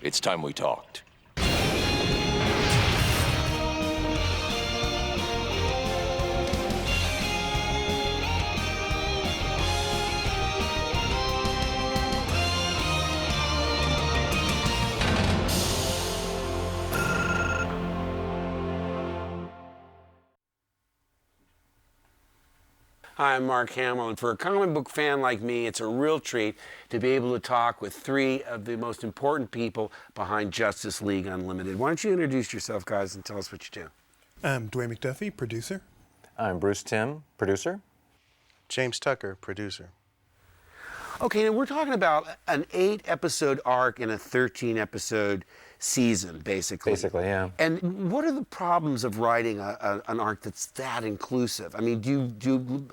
It's time we talked. Hi, I'm Mark Hamill, and for a comic book fan like me, it's a real treat to be able to talk with three of the most important people behind Justice League Unlimited. Why don't you introduce yourself, guys, and tell us what you do? I'm Dwayne McDuffie, producer. I'm Bruce Tim, producer. James Tucker, producer. Okay, now we're talking about an 8-episode arc in a 13-episode season, basically. Basically, yeah. And what are the problems of writing an arc that's that inclusive? I mean, do you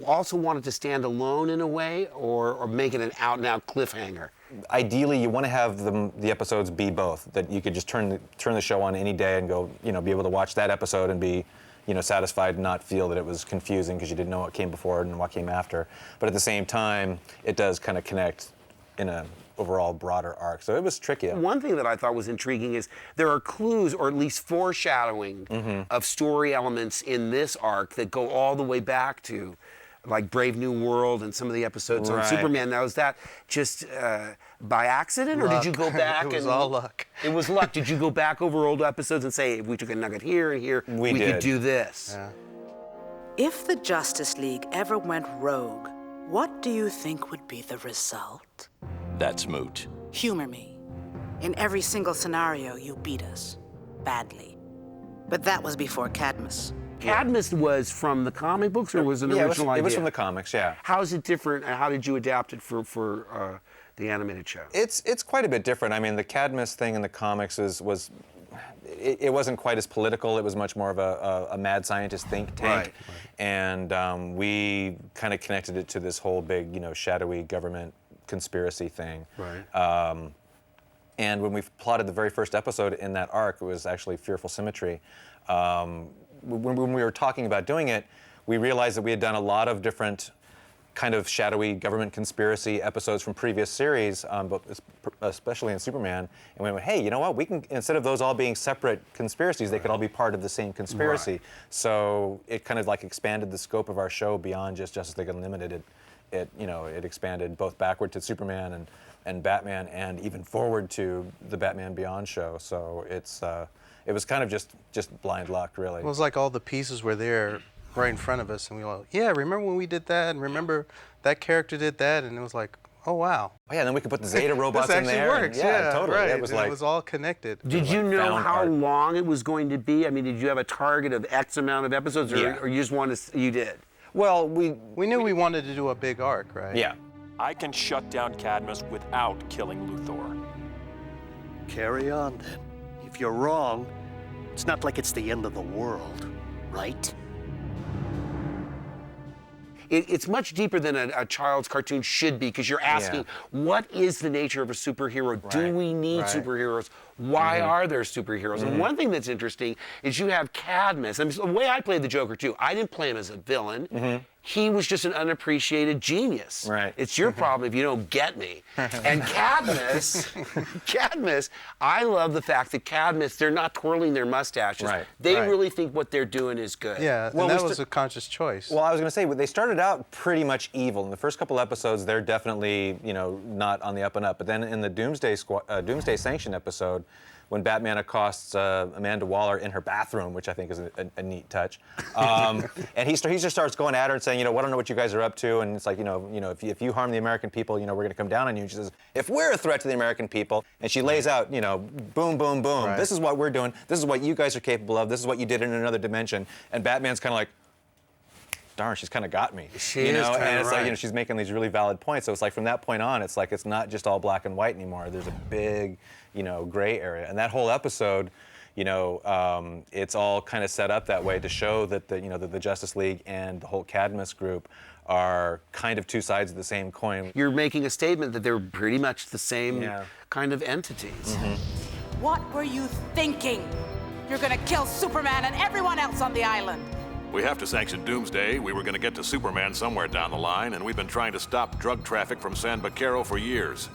also want it to stand alone in a way, or make it an out-and-out cliffhanger? Ideally, you want to have the episodes be both. That you could just turn the show on any day and go, be able to watch that episode and be, satisfied and not feel that it was confusing because you didn't know what came before and what came after. But at the same time, it does kind of connect in a overall broader arc. So it was tricky. One thing that I thought was intriguing is there are clues, or at least foreshadowing, of story elements in this arc that go all the way back to like Brave New World and some of the episodes on Superman. Now, is that just by accident, or did you go back? It was all luck. It was luck. Did you go back over old episodes and say, if we took a nugget here and here, we could do this? Yeah. If the Justice League ever went rogue, what do you think would be the result? That's moot. Humor me. In every single scenario, you beat us. Badly. But that was before CADMUS. CADMUS was from the comic books, or was it an original idea? It was from the comics, yeah. How is it different, and how did you adapt it for the animated show? It's quite a bit different. I mean, the CADMUS thing in the comics was it wasn't quite as political. It was much more of a mad scientist think tank. Right. And we kind of connected it to this whole big, shadowy government conspiracy thing. Right. And when we plotted the very first episode in that arc, it was actually Fearful Symmetry. When we were talking about doing it, we realized that we had done a lot of different kind of shadowy government conspiracy episodes from previous series, but especially in Superman, and we went, hey, you know what? We can, instead of those all being separate conspiracies, they could all be part of the same conspiracy. Right. So it kind of like expanded the scope of our show beyond just Justice League Unlimited. It expanded both backward to Superman and Batman, and even forward to the Batman Beyond show. So it was kind of just blind luck, really. It was like all the pieces were there right in front of us, and we were like, yeah, remember when we did that, and remember that character did that, and it was like, oh, wow. Oh, yeah, and then we could put the Zeta robots this in there. actually works, yeah, totally. right. It was it was all connected. Did you know found how art. long it was going to be? I mean, did you have a target of X amount of episodes, or you just wanted to, you did? Well, We knew we wanted to do a big arc, right? yeah. I can shut down CADMUS without killing Luthor. Carry on, then. If you're wrong, it's not like it's the end of the world, right? It's much deeper than a child's cartoon should be, because you're asking, what is the nature of a superhero? Do we need superheroes? Why are there superheroes? And one thing that's interesting is you have CADMUS. I mean, the way I played the Joker, too, I didn't play him as a villain. He was just an unappreciated genius. Right. It's your problem if you don't get me. And CADMUS, I love the fact that CADMUS, they're not twirling their mustaches. Right. They really think what they're doing is good. Yeah, Well, and that was a conscious choice. Well, I was going to say, they started out pretty much evil. In the first couple episodes, they're definitely, not on the up and up. But then in the Doomsday Sanction episode, when Batman accosts Amanda Waller in her bathroom, which I think is a neat touch, and he just starts going at her and saying, I don't know what you guys are up to, and it's like, if you harm the American people, we're going to come down on you. And she says, if we're a threat to the American people, and she lays out, boom, boom, boom. Right. This is what we're doing. This is what you guys are capable of. This is what you did in another dimension. And Batman's kind of like, darn, she's kind of got me. She is kinda and it's right. like, she's making these really valid points. So it's like from that point on, it's like it's not just all black and white anymore. There's a big, gray area. And that whole episode, it's all kind of set up that way to show that the Justice League and the whole CADMUS group are kind of two sides of the same coin. You're making a statement that they're pretty much the same kind of entities. What were you thinking? You're gonna kill Superman and everyone else on the island. We have to sanction Doomsday. We were going to get to Superman somewhere down the line, and we've been trying to stop drug traffic from San Baquero for years.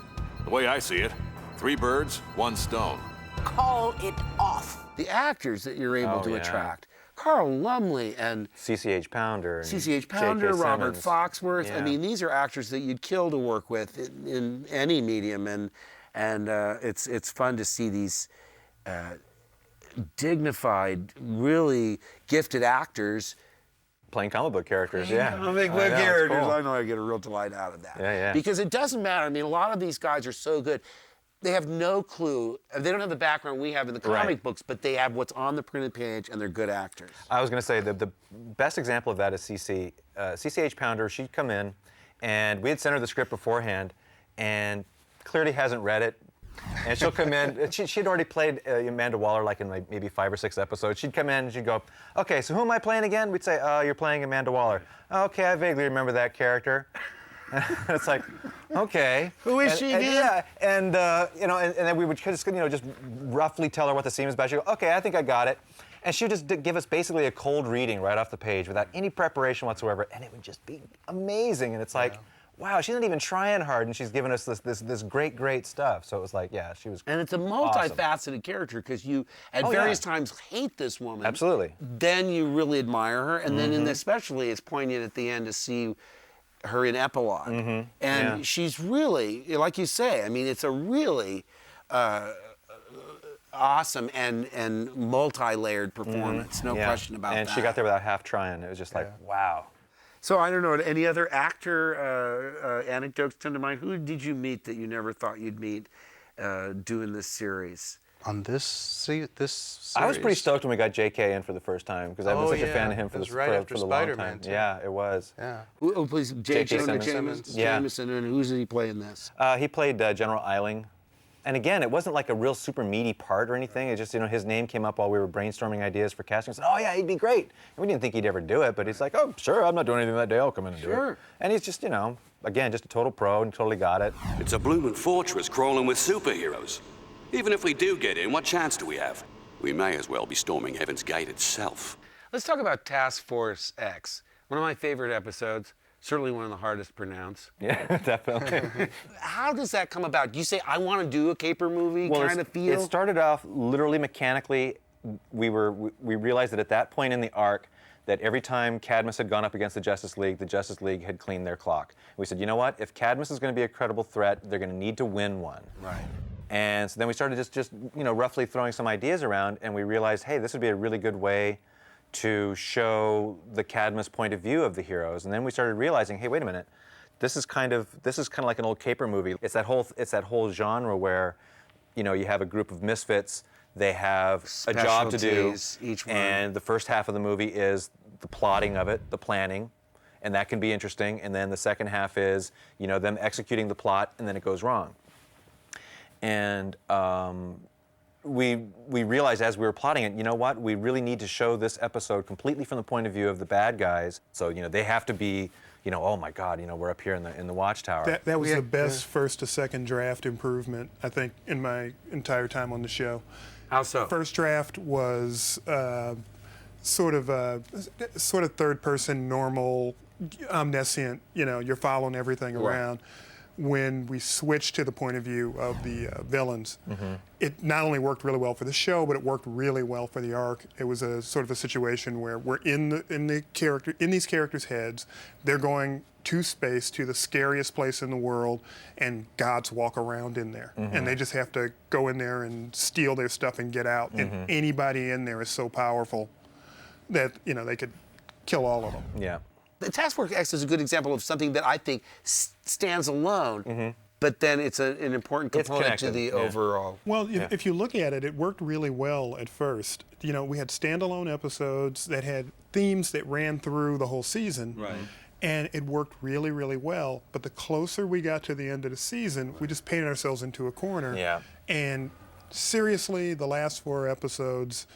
The way I see it, 3 birds, 1 stone. Call it off. The actors that you're able Oh, to yeah. attract. Carl Lumley and CCH Pounder. and CCH Pounder, J.K. Robert Simmons. Foxworth. I Yeah. mean, these are actors that you'd kill to work with in any medium, and it's fun to see these dignified, really gifted actors Playing comic book characters, yeah. comic I book know, it's characters. cool. I know I get a real delight out of that. Yeah, yeah. Because it doesn't matter. I mean, a lot of these guys are so good. They have no clue. They don't have the background we have in the comic Right. books, but they have what's on the printed page, and they're good actors. I was going to say the best example of that is CCH Pounder. She'd come in, and we had sent her the script beforehand, and clearly hasn't read it. And she'll come in. She'd already played Amanda Waller like in like maybe 5 or 6 episodes. She'd come in and she'd go, "Okay, so who am I playing again?" We'd say, "You're playing Amanda Waller." "Okay, I vaguely remember that character." It's like, okay. Who is she again? Yeah, and then we would just just roughly tell her what the scene was about. She'd go, "Okay, I think I got it." And she'd just give us basically a cold reading right off the page without any preparation whatsoever, and it would just be amazing. And it's like, wow, she's not even trying hard, and she's giving us this great stuff. So it was like, yeah, she was. And it's a awesome. multifaceted character because you, at Oh, various yeah. times, hate this woman. Absolutely. Then you really admire her, and then especially it's poignant at the end to see her in epilogue. And Yeah. she's really, like you say, I mean, it's a really awesome and multi-layered performance. No Yeah. question about and that. she got there without half trying. It was just like, wow. So I don't know, any other actor anecdotes come to mind? Who did you meet that you never thought you'd meet doing this series? On this series? I was pretty stoked when we got J.K. in for the first time because I've been Oh, such a fan yeah. of him for It was the right for after the long Spider-Man, time. too. Yeah, it was. Yeah. Oh, please, J.K. Simmons. Yeah. Jameson, and who did he play in this? He played General Eiling. And again, it wasn't like a real super meaty part or anything. It just, his name came up while we were brainstorming ideas for casting. I said, "Oh yeah, he'd be great." And we didn't think he'd ever do it, but he's like, "Oh, sure, I'm not doing anything that day. I'll come in and do Sure. it." And he's just, again, just a total pro and totally got it. It's a bloomin' fortress crawling with superheroes. Even if we do get in, what chance do we have? We may as well be storming Heaven's Gate itself. Let's talk about Task Force X. One of my favorite episodes. Certainly one of the hardest to pronounce. Yeah, definitely. How does that come about? Do you say, I want to do a caper movie kind of feel? It started off literally mechanically. We realized that at that point in the arc, that every time CADMUS had gone up against the Justice League had cleaned their clock. We said, you know what? If CADMUS is going to be a credible threat, they're going to need to win one. Right. And so then we started just roughly throwing some ideas around, and we realized, hey, this would be a really good way to show the CADMUS point of view of the heroes. And then we started realizing, hey, wait a minute, this is kind of like an old caper movie. It's that whole genre where, you have a group of misfits. They have a job to do, Specialties, each one. and the first half of the movie is the plotting of it, the planning, and that can be interesting. And then the second half is, them executing the plot, and then it goes wrong. And we realized as we were plotting it, you know what? We really need to show this episode completely from the point of view of the bad guys. So they have to be, oh my God, we're up here in the watchtower. That was the best first to second draft improvement, I think, in my entire time on the show. How so? First draft was sort of third person, normal, omniscient. You're following everything around. When we switched to the point of view of the villains, it not only worked really well for the show, but it worked really well for the arc. It was a sort of a situation where we're in these characters' heads. They're going to space, to the scariest place in the world, and gods walk around in there, and they just have to go in there and steal their stuff and get out. And anybody in there is so powerful that they could kill all of them. Yeah. The Task Force X is a good example of something that I think stands alone, but then it's an important component to the overall. Well, if you look at it, it worked really well at first. We had standalone episodes that had themes that ran through the whole season. Right. And it worked really, really well. But the closer we got to the end of the season, we just painted ourselves into a corner. Yeah. And seriously, the last 4 episodes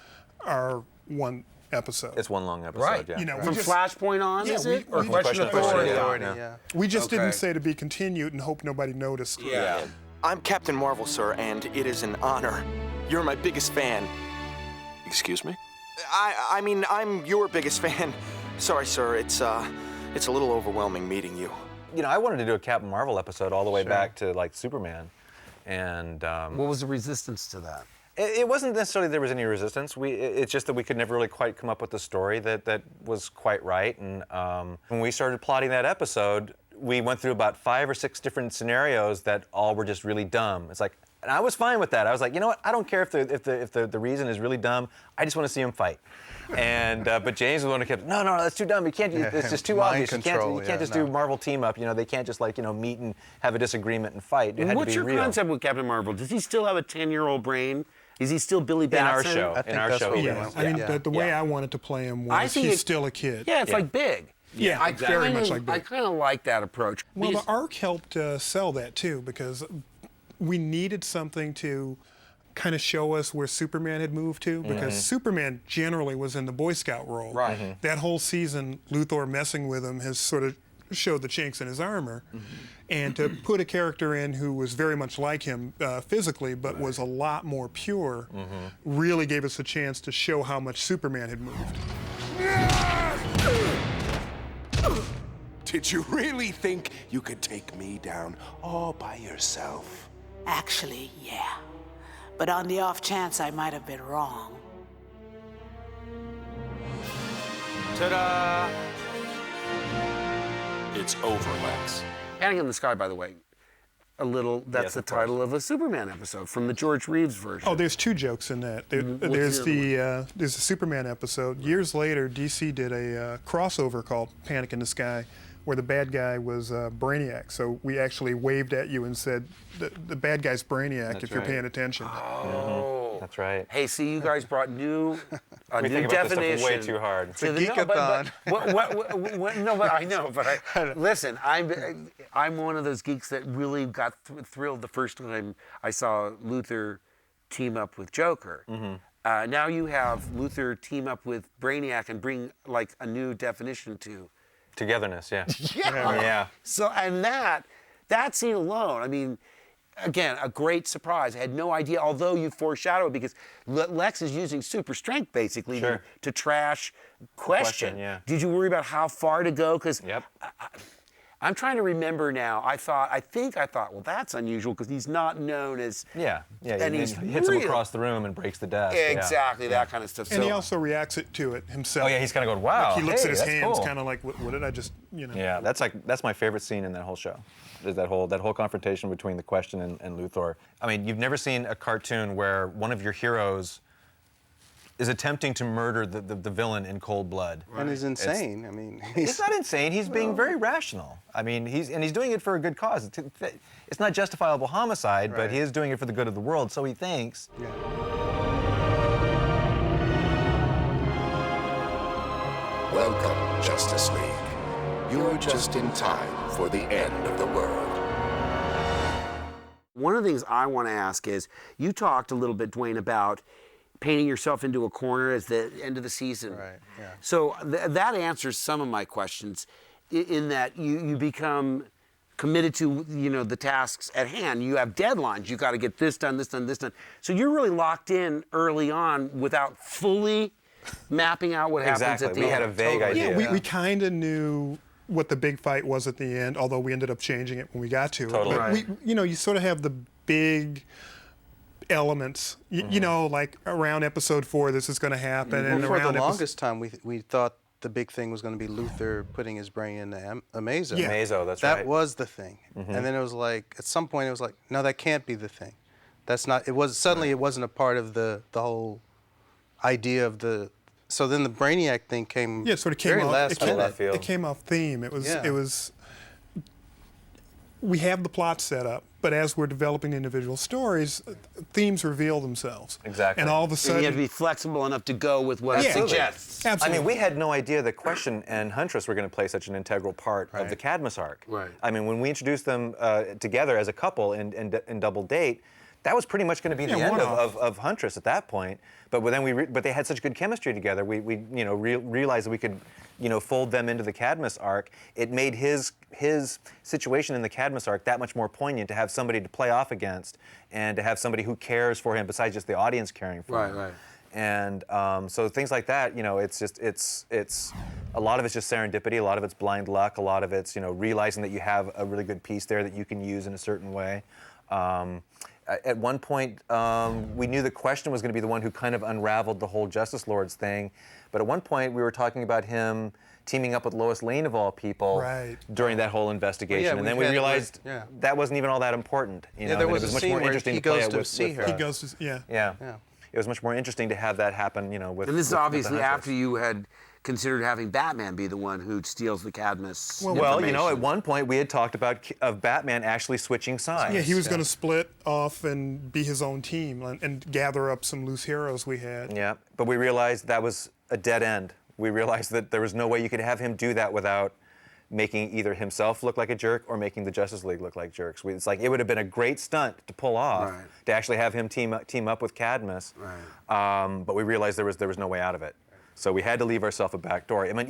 are one episode. It's one long episode, Right. yeah. From Flashpoint on, is it? Or we- Question Question Authority? Authority, yeah. We just didn't Okay. say to be continued and hope nobody noticed. Yeah. I'm Captain Marvel, sir, and it is an honor. You're my biggest fan. Excuse me? I mean, I'm your biggest fan. Sorry, sir, it's a little overwhelming meeting you. I wanted to do a Captain Marvel episode all the way back to like Superman. And what was the resistance to that? it wasn't necessarily there was any resistance. It's just that we could never really quite come up with a story that was quite right. And when we started plotting that episode, we went through about 5 or 6 different scenarios that all were just really dumb. It's like, and I was fine with that. I was like, you know what? I don't care if the reason is really dumb. I just want to see him fight. And but James was the one who kept, no, that's too dumb. You can't. It's just too obvious. You can't just do Marvel team up. You know, they can't just like meet and have a disagreement and fight. It had What's to be your real. concept with Captain Marvel? Does he still have a 10-year-old brain? Is he still Billy Batson? In our show. I think In our that's show. what he we is. went I mean, Yeah. the way I wanted to play him I was think he's it- still a kid. Yeah, it's like Big. Yeah, I very kinda- much like Big. I kind of like that approach. Well, Because- the arc helped sell that too, because we needed something to kind of show us where Superman had moved to, because Superman generally was in the Boy Scout role. Right. That whole season, Luthor messing with him has sort of showed the chinks in his armor. And to put a character in who was very much like him physically, but was a lot more pure, really gave us a chance to show how much Superman had moved. Did you really think you could take me down all by yourself? Actually, yeah. But on the off chance I might have been wrong. Ta-da! It's over, Lex. Panic in the Sky, by the way, that's Yes, the of course. title of a Superman episode from the George Reeves version. Oh, there's 2 jokes in that. What's There's a Superman episode. Years later, DC did a crossover called Panic in the Sky, where the bad guy was Brainiac. So we actually waved at you and said, the bad guy's Brainiac That's if you're right. paying attention. Oh. That's right. Hey, see, you guys brought a We new think about this definition. stuff way too hard. to the- geek-a-thon. No, but I know. But listen, I'm one of those geeks that really got thrilled the first time I saw Luthor team up with Joker. Now you have Luthor team up with Brainiac and bring like a new definition to. Togetherness, yeah. Yeah. So and that scene alone, I mean. Again, a great surprise. I had no idea, although you foreshadowed, because Lex is using super strength basically to trash Question. Yeah. Did you worry about how far to go? Because Yep. I'm trying to remember now. I think I thought, well, that's unusual because he's not known as. Yeah. And he he's hits real. him across the room and breaks the desk. Yeah. Exactly, that kind of stuff. And So- he also reacts to it himself. Oh yeah, he's kind of going, wow. Like he looks hey, at his that's hands, cool. kind of like, what did I just, Yeah, that's my favorite scene in that whole show. Is that whole confrontation between the Question and Luthor. I mean, you've never seen a cartoon where one of your heroes is attempting to murder the villain in cold blood. And he's insane. I mean, He's not insane. He's being very rational. I mean, he's doing it for a good cause. It's not justifiable homicide, but he is doing it for the good of the world, so he thinks. Welcome, Justice League. You're just in time for the end of the world. One of the things I want to ask is, you talked a little bit, Dwayne, about painting yourself into a corner as the end of the season. Right, yeah. So that answers some of my questions in that you become committed to the tasks at hand. You have deadlines. You got to get this done, this done, this done. So you're really locked in early on without fully mapping out what happens at the Exactly. end. We had a vague idea. Yeah, we kind of knew what the big fight was at the end, although we ended up changing it when we got to it. Totally. But you sort of have the big elements. You know, like around episode 4, this is going to happen, and for around the longest time, we thought the big thing was going to be Luthor putting his brain into Amazo. Yeah. Amazo, that's right. That was the thing. And then it was like, at some point, it was like, no, that can't be the thing. That's not. It was suddenly it wasn't a part of the whole idea of the. So then the Brainiac thing came. Yeah, it sort of came very off. last minute. It came off theme. It was. Yeah. It was. We have the plot set up, but as we're developing individual stories, themes reveal themselves. Exactly. And all of a And sudden, you have to be flexible enough to go with what it Absolutely. suggests. I absolutely. mean, we had no idea that Question and Huntress were going to play such an integral part of the CADMUS arc. Right. I mean, when we introduced them together as a couple in Double Date, that was pretty much going to be the end one-off. of Huntress at that point. But then but they had such good chemistry together. We realized that we could fold them into the CADMUS arc. It made his situation in the CADMUS arc that much more poignant to have somebody to play off against and to have somebody who cares for him besides just the audience caring for him. Right. And so things like that, it's a lot of it's just serendipity, a lot of it's blind luck, a lot of it's realizing that you have a really good piece there that you can use in a certain way. At one point, we knew the Question was going to be the one who kind of unraveled the whole Justice Lords thing. But at one point, we were talking about him teaming up with Lois Lane, of all people, during that whole investigation. And then we realized that wasn't even all that important. There was a scene where he goes to see her. He goes to, yeah. It was much more interesting to have that happen, with. And this is obviously with the after you had considered having Batman be the one who steals the CADMUS Well, information. at one point we had talked about Batman actually switching sides. Yeah, he was going to split off and be his own team and gather up some loose heroes we had. Yeah, but we realized that was a dead end. We realized that there was no way you could have him do that without making either himself look like a jerk or making the Justice League look like jerks. It's like it would have been a great stunt to pull off to actually have him team up with CADMUS. But we realized there was no way out of it. So we had to leave ourselves a back door. I mean,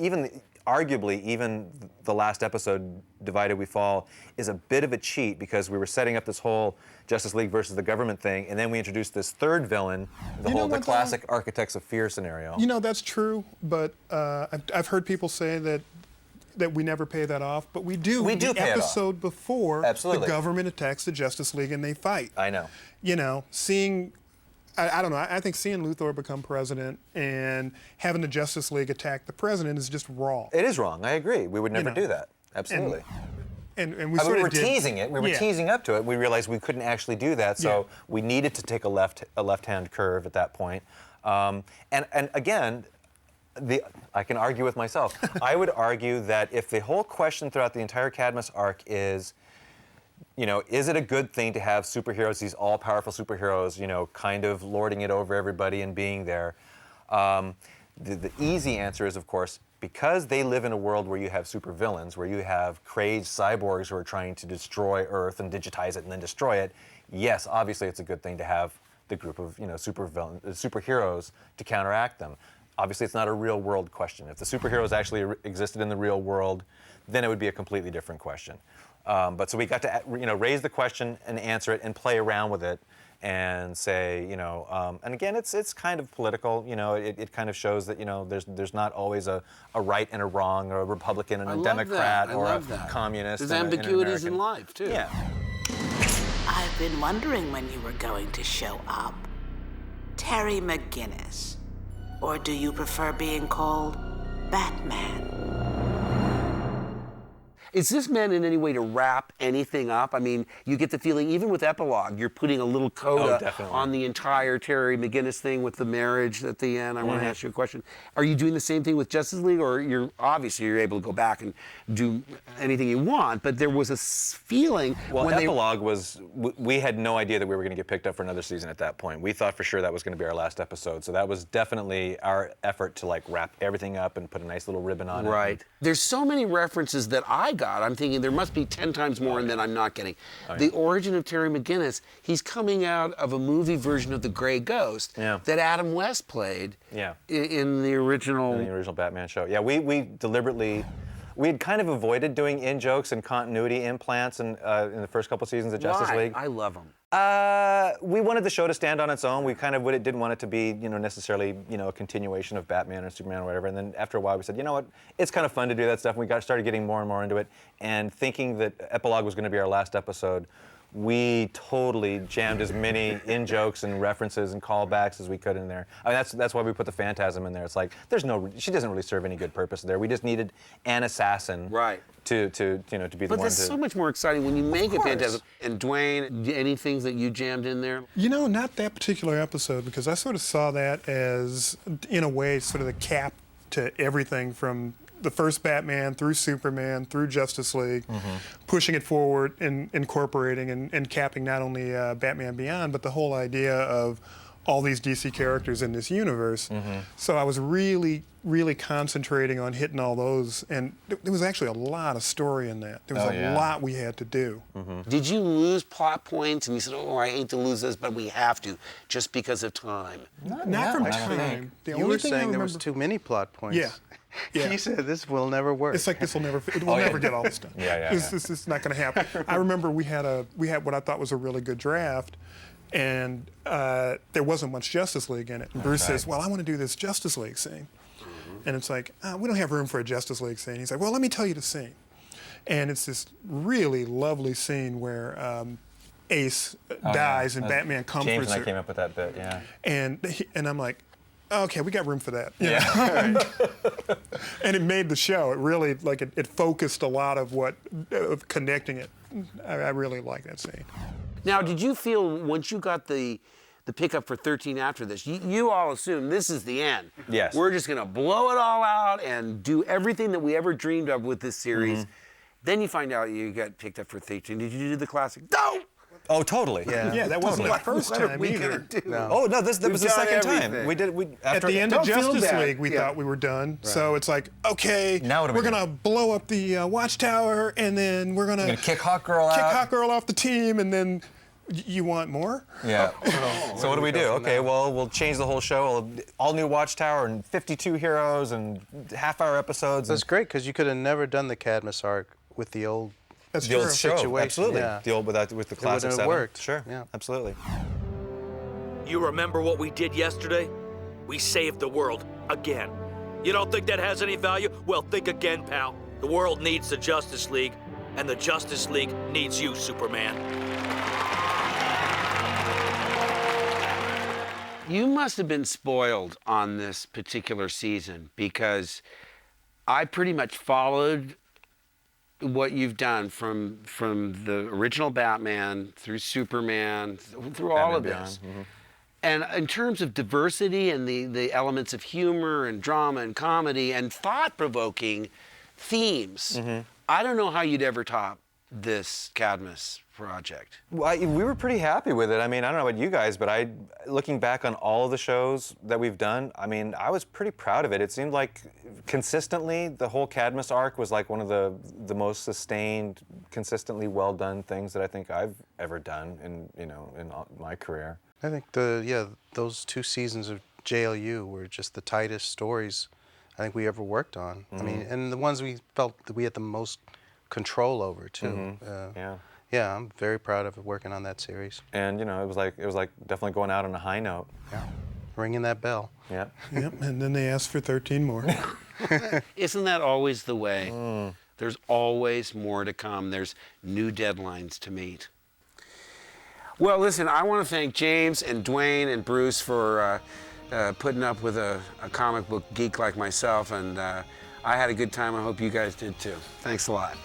arguably, the last episode, Divided We Fall, is a bit of a cheat because we were setting up this whole Justice League versus the government thing, and then we introduced this third villain, the classic Architects of Fear scenario. That's true, but I've heard people say that we never pay that off, but we do. We do the pay episode it off. before Absolutely. The government attacks the Justice League and they fight. I know. Seeing, I don't know, I think seeing Luthor become president and having the Justice League attack the president is just wrong. It is wrong, I agree. We would never do that. Absolutely. And we we were teasing it. We were teasing up to it. We realized we couldn't actually do that, so we needed to take a left-hand curve at that point. And again, I can argue with myself. I would argue that if the whole question throughout the entire CADMUS arc is, is it a good thing to have superheroes, these all-powerful superheroes, kind of lording it over everybody and being there? The easy answer is, of course, because they live in a world where you have supervillains, where you have crazed cyborgs who are trying to destroy Earth and digitize it and then destroy it. Yes, obviously it's a good thing to have the group of superheroes to counteract them. Obviously, it's not a real-world question. If the superheroes actually existed in the real world, then it would be a completely different question. But so we got to raise the question and answer it and play around with it and say, and again, it's kind of political. It kind of shows that there's not always a right and a wrong, or a Republican and a Democrat, or a communist. There's ambiguities in life too. Yeah. I've been wondering when you were going to show up. Terry McGinnis. Or do you prefer being called Batman? Is this meant in any way to wrap anything up? I mean, you get the feeling, even with Epilogue, you're putting a little coda on the entire Terry McGinnis thing with the marriage at the end. I want to ask you a question. Are you doing the same thing with Justice League, or you're able to go back and do anything you want, but there was a feeling when Epilogue was, we had no idea that we were going to get picked up for another season at that point. We thought for sure that was going to be our last episode, so that was definitely our effort to wrap everything up and put a nice little ribbon on it. Right. There's so many references that I got. I'm thinking there must be 10 times more and then I'm not getting. The origin of Terry McGinnis, he's coming out of a movie version of The Grey Ghost that Adam West played in the original... In the original Batman show. Yeah, we deliberately... We had kind of avoided doing in-jokes and continuity implants in the first couple seasons of Justice League. I love them. We wanted the show to stand on its own. We kind of didn't want it to be, necessarily, a continuation of Batman or Superman or whatever. And then after a while, we said, you know what? It's kind of fun to do that stuff. And we started getting more and more into it. And thinking that Epilogue was going to be our last episode, we totally jammed as many in-jokes and references and callbacks as we could in there. I mean, that's why we put the Phantasm in there. It's like she doesn't really serve any good purpose there. We just needed an assassin, to be the one. But that's so much more exciting when you make a Phantasm. And Dwayne, any things that you jammed in there? Not that particular episode, because I sort of saw that as, in a way, sort of the cap to everything from the first Batman through Superman through Justice League, pushing it forward and incorporating and capping not only Batman Beyond, but the whole idea of all these DC characters in this universe. So I was really, really concentrating on hitting all those, and there was actually a lot of story in that. There was a lot we had to do. Did you lose plot points and you said, oh, I hate to lose this, but we have to, just because of time? Not from time. You were saying there was too many plot points. Yeah. He said this will never work. It's like we'll never get all this done. This is not going to happen. I remember we had what I thought was a really good draft, and there wasn't much Justice League in it. And Bruce says, well, I want to do this Justice League scene. And it's like, we don't have room for a Justice League scene. He's like, well, let me tell you the scene. And it's this really lovely scene where Ace dies and Batman comforts James and I her. came up with that bit, yeah. And I'm like, okay, we got room for that. You Yeah. know? And it made the show. It really, like, it focused a lot of connecting it. I really like that scene. Now, did you feel once you got the pickup for 13 after this, you all assumed this is the end? Yes. We're just going to blow it all out and do everything that we ever dreamed of with this series. Then you find out you got picked up for 13. Did you do the classic? No! Oh, totally. Yeah, that wasn't the first What are time we either. gonna do? No. Oh no, that was the done second everything. time. At the end of Don't feel Justice bad. League, we Yeah. thought we were done. So it's like, okay, Now what do we we're do? gonna blow up the Watchtower, and then we're gonna kick Hawkgirl out. kick Hawkgirl off the team, and then you want more? Yeah. So what do we do? Okay, well, we'll change the whole show. All new Watchtower and 52 heroes and half-hour episodes. That's great because you could have never done the Cadmus arc with the old. That's The old true. show, Situation, absolutely. yeah. The old with the classic wouldn't have 7. worked. Sure, Yeah. absolutely. You remember what we did yesterday? We saved the world again. You don't think that has any value? Well, think again, pal. The world needs the Justice League, and the Justice League needs you, Superman. You must have been spoiled on this particular season because I pretty much followed what you've done from the original Batman through Superman, through all of Batman this. Beyond, And in terms of diversity and the elements of humor and drama and comedy and thought-provoking themes, I don't know how you'd ever top this CADMUS project. Well, we were pretty happy with it. I mean, I don't know about you guys, but looking back on all of the shows that we've done, I mean, I was pretty proud of it. It seemed like consistently the whole CADMUS arc was like one of the most sustained, consistently well done things that I think I've ever done in my career. I think those 2 seasons of JLU were just the tightest stories I think we ever worked on. I mean, and the ones we felt that we had the most control over too. Yeah, I'm very proud of working on that series. And it was like definitely going out on a high note. Yeah, ringing that bell. Yeah. Yep, and then they asked for 13 more. Isn't that always the way? There's always more to come. There's new deadlines to meet. Well, listen, I want to thank James and Dwayne and Bruce for putting up with a comic book geek like myself, and I had a good time. I hope you guys did too. Thanks a lot.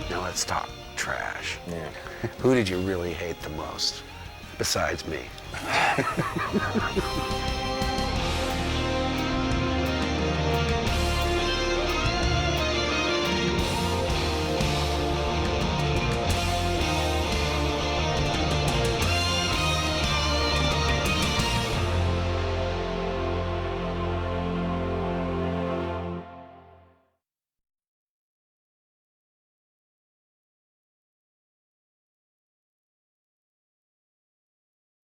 Now let's talk trash. Yeah. Who did you really hate the most, besides me?